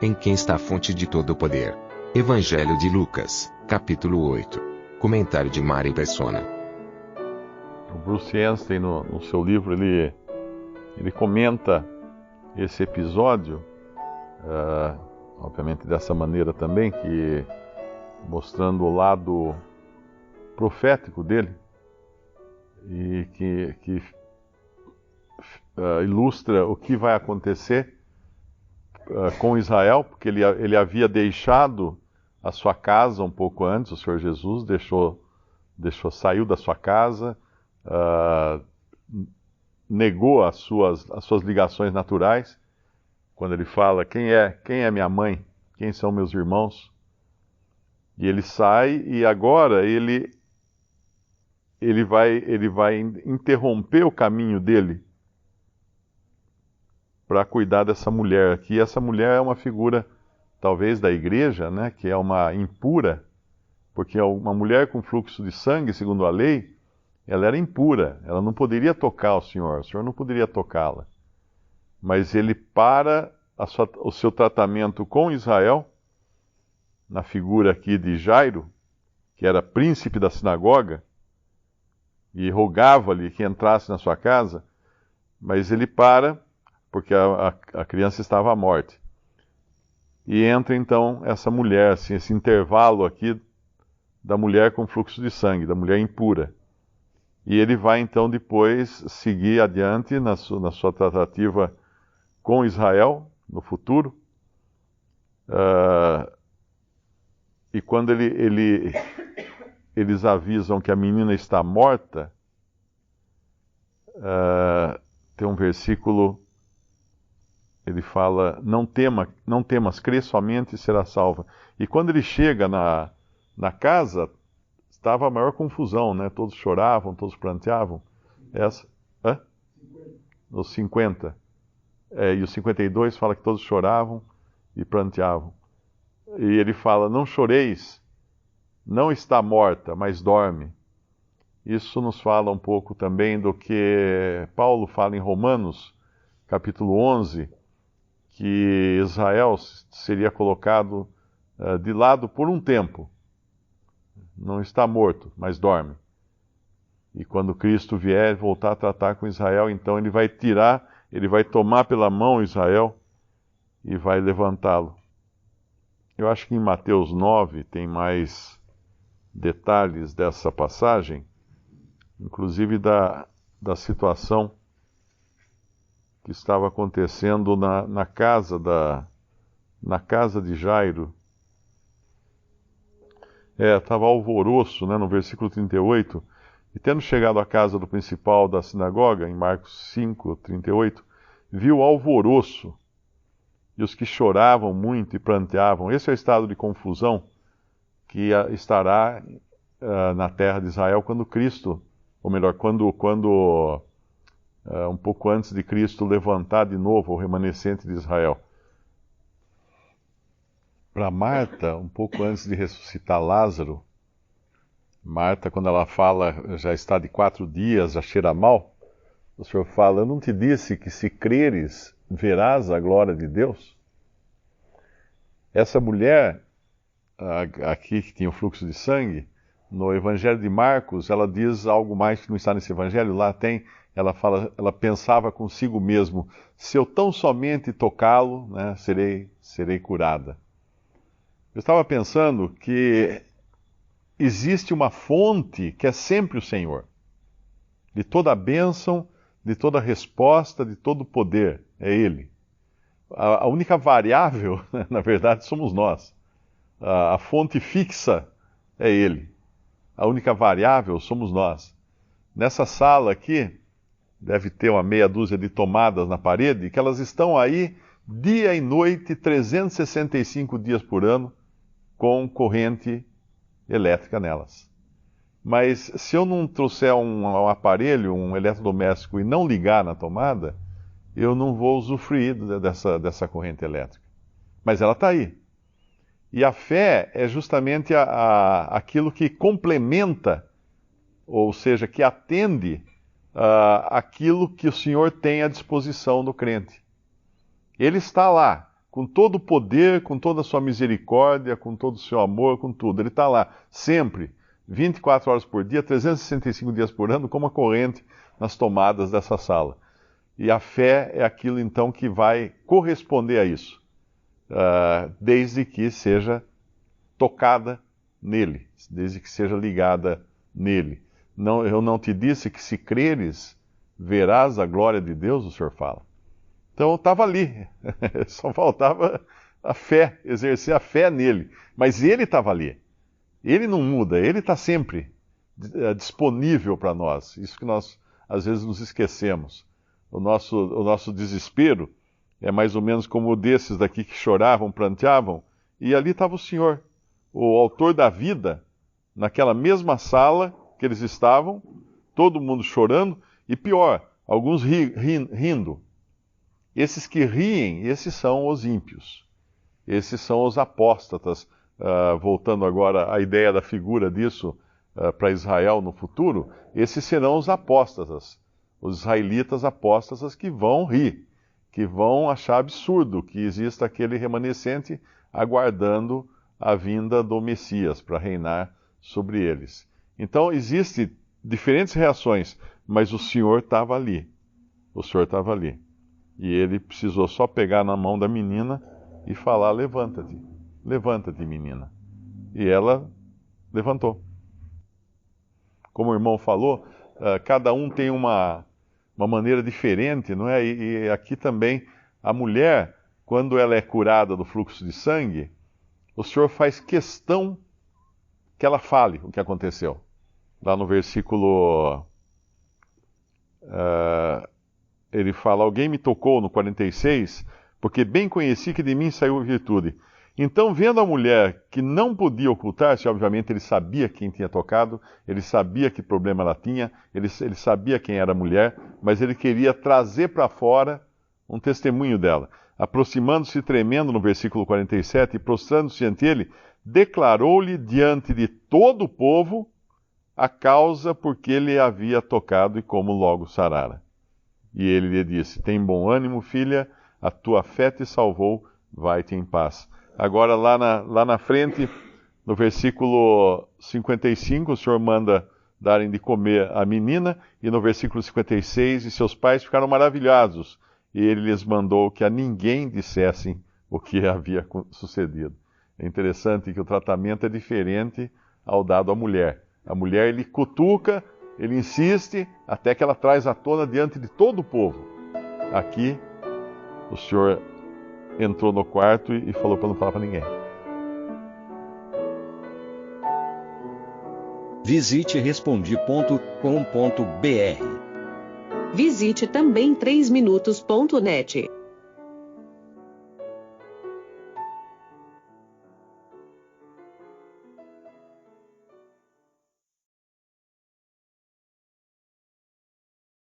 em quem está a fonte de todo o poder. Evangelho de Lucas, capítulo 8. Comentário de Mari Persona. O Bruce Anstey, no seu livro, ele comenta esse episódio, obviamente dessa maneira também, que mostrando o lado profético dele, e que ilustra o que vai acontecer com Israel, porque ele havia deixado a sua casa um pouco antes. O Senhor Jesus saiu da sua casa, negou as suas ligações naturais, quando ele fala: quem é minha mãe? Quem são meus irmãos? E ele sai, e agora ele vai interromper o caminho dele para cuidar dessa mulher aqui. Essa mulher é uma figura, talvez, da igreja, né, que é uma impura, porque uma mulher com fluxo de sangue, segundo a lei, ela era impura, ela não poderia tocar o Senhor não poderia tocá-la. Mas ele para o seu tratamento com Israel, na figura aqui de Jairo, que era príncipe da sinagoga, e rogava-lhe que entrasse na sua casa, mas ele para, porque a criança estava à morte. E entra então essa mulher, assim, esse intervalo aqui da mulher com fluxo de sangue, da mulher impura. E ele vai então depois seguir adiante na sua tratativa com Israel, no futuro. E quando eles avisam que a menina está morta, tem um versículo, ele fala: não temas, crê somente e será salva. E quando ele chega na casa, estava a maior confusão, né? Todos choravam, todos pranteavam. Os 50. E os 52 fala que todos choravam e pranteavam. E ele fala: não choreis, não está morta, mas dorme. Isso nos fala um pouco também do que Paulo fala em Romanos, capítulo 11, que Israel seria colocado de lado por um tempo. Não está morto, mas dorme. E quando Cristo vier voltar a tratar com Israel, então ele vai tomar pela mão Israel e vai levantá-lo. Eu acho que em Mateus 9 tem mais detalhes dessa passagem, inclusive da situação que estava acontecendo na casa de Jairo. Estava alvoroço, né, no versículo 38. E tendo chegado à casa do principal da sinagoga, em Marcos 5, 38, viu alvoroço, e os que choravam muito e pranteavam. Esse é o estado de confusão que estará na terra de Israel quando Cristo, ou melhor, quando um pouco antes de Cristo levantar de novo o remanescente de Israel. Para Marta, um pouco antes de ressuscitar Lázaro, Marta, quando ela fala, já está de 4 dias, já cheira mal, o Senhor fala: eu não te disse que se creres, verás a glória de Deus? Essa mulher, aqui que tinha o fluxo de sangue, no Evangelho de Marcos, ela diz algo mais que não está nesse Evangelho. Lá tem, ela pensava consigo mesmo: se eu tão somente tocá-lo, né, serei curada. Eu estava pensando que existe uma fonte que é sempre o Senhor, de toda a bênção, de toda a resposta, de todo o poder, é Ele. A única variável, na verdade, somos nós. A fonte fixa é Ele. A única variável somos nós. Nessa sala aqui, deve ter uma meia dúzia de tomadas na parede, que elas estão aí dia e noite, 365 dias por ano, com corrente elétrica nelas. Mas se eu não trouxer um aparelho, um eletrodoméstico, e não ligar na tomada, eu não vou usufruir dessa corrente elétrica. Mas ela está aí. E a fé é justamente aquilo que complementa, ou seja, que atende aquilo que o Senhor tem à disposição do crente. Ele está lá, com todo o poder, com toda a sua misericórdia, com todo o seu amor, com tudo. Ele está lá, sempre, 24 horas por dia, 365 dias por ano, como a corrente nas tomadas dessa sala. E a fé é aquilo, então, que vai corresponder a isso, desde que seja tocada nele, desde que seja ligada nele. Não, eu não te disse que se creres, verás a glória de Deus, o Senhor fala. Então estava ali, só faltava a fé, exercer a fé nele. Mas ele estava ali, ele não muda, ele está sempre disponível para nós. Isso que nós às vezes nos esquecemos. O nosso desespero é mais ou menos como o desses daqui que choravam, pranteavam, e ali estava o Senhor, o autor da vida, naquela mesma sala que eles estavam, todo mundo chorando, e pior, alguns rindo. Esses que riem, esses são os ímpios, esses são os apóstatas. Voltando agora à ideia da figura disso para Israel no futuro, esses serão os apóstatas, os israelitas apóstatas que vão rir, que vão achar absurdo que exista aquele remanescente aguardando a vinda do Messias para reinar sobre eles. Então, existem diferentes reações, mas o Senhor estava ali. O Senhor estava ali. E ele precisou só pegar na mão da menina e falar: levanta-te, levanta-te, menina. E ela levantou. Como o irmão falou, cada um tem uma maneira diferente, não é? E aqui também, a mulher, quando ela é curada do fluxo de sangue, o Senhor faz questão que ela fale o que aconteceu. Lá no versículo, ele fala: alguém me tocou, no 46, porque bem conheci que de mim saiu virtude. Então, vendo a mulher que não podia ocultar-se, obviamente ele sabia quem tinha tocado, ele sabia que problema ela tinha, ele sabia quem era a mulher, mas ele queria trazer para fora um testemunho dela. Aproximando-se tremendo, no versículo 47, e prostrando-se ante ele, declarou-lhe diante de todo o povo a causa por que ele havia tocado e como logo sarara. E ele lhe disse: tem bom ânimo, filha, a tua fé te salvou, vai-te em paz. Agora, lá na frente, no versículo 55, o Senhor manda darem de comer a menina, e no versículo 56, e seus pais ficaram maravilhados, e ele lhes mandou que a ninguém dissessem o que havia sucedido. É interessante que o tratamento é diferente ao dado à mulher. A mulher, ele cutuca, ele insiste, até que ela traz à tona diante de todo o povo. Aqui, o Senhor entrou no quarto e falou para não falar para ninguém. Visite Respondi.com.br. Visite também 3minutos.net.